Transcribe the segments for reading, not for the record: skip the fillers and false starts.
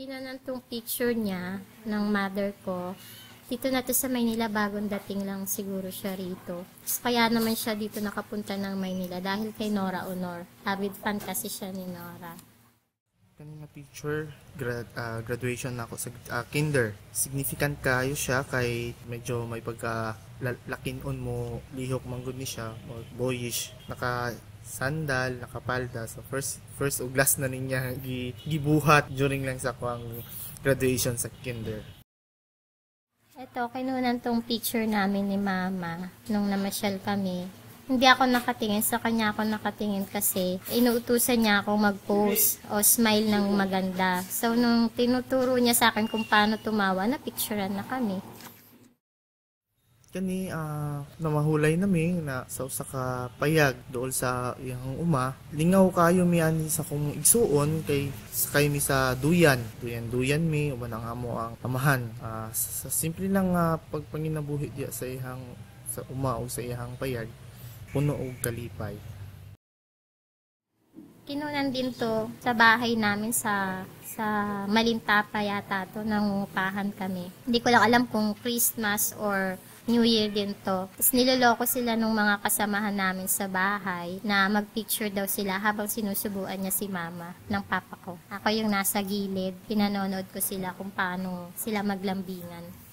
Kinanan tong picture niya ng mother ko. Dito na to sa Maynila, bagong dating lang siguro siya rito. Kaya naman siya dito nakapunta ng Maynila dahil kay Nora Honor. Avid fan kasi siya ni Nora. Kanina picture, graduation na ako sa kinder. Significant kayo siya kay medyo may pagka lakinon mo, lihok manggod ni siya, boyish. Naka sandal, nakapalda. So first uglas na niya gibuhat during lang sa kuang graduation sa kinder. Ito, kinunan tong picture namin ni Mama nung namasyal kami. Hindi ako nakatingin, sa kanya ako nakatingin kasi inuutusan niya ako mag-pose o smile ng maganda. So, nung tinuturo niya sa akin kung paano tumawa, na-picturean na kami. Kani namahulay nami na sa usa ka payag dool sa iyang uma. Lingaw kayo mi ani sa kong igsuon kay mi sa duyan mi uban ang amo ang amahan. Sa simple lang pagpanginabuhi diya sa iyang sa uma o sa iyang payag puno og kalipay. Kinunan din to sa bahay namin sa Malintapa yata to, nangungupahan kami. Hindi ko lang alam kung Christmas or New Year din to. Tapos niloloko sila nung mga kasamahan namin sa bahay na magpicture daw sila habang sinusubuan niya si Mama ng papa ko. Ako yung nasa gilid, pinanonood ko sila kung paano sila maglambingan.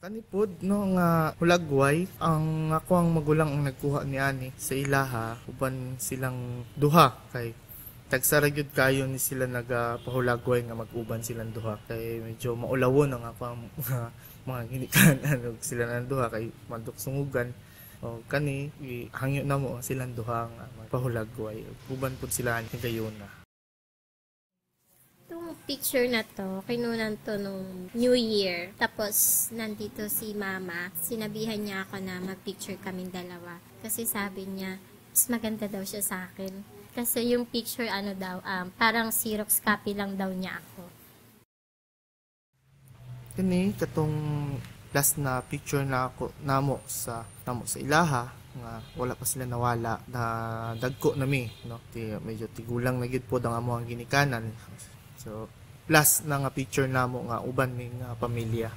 Kanipod no nga hulagway ang ako ang magulang ang nagkuha ni ani sa ilaha uban silang duha kay tagsara gyud kayo ni sila nagapahulagway nga mag-uban silang duha kay medyo maulawon ang ako ang mga ginikanan og sila nang duha kay maduksungugan o kani hangyo na mo silang duha nga magpahulagway uban pud sila ni gayuna. Itong picture na to, kinunan to nung New Year. Tapos, nandito si Mama. Sinabihan niya ako na mag-picture kaming dalawa. Kasi sabi niya, mas maganda daw siya sa akin. Kasi yung picture, parang Xerox copy lang daw niya ako. Kani katong last na picture na ako namo sa ilaha nga wala pa sila nawala na dagko nami no medyo tigulang na gid pod ang amo ang ginikanan. So, last na nga picture namo nga uban ning pamilya.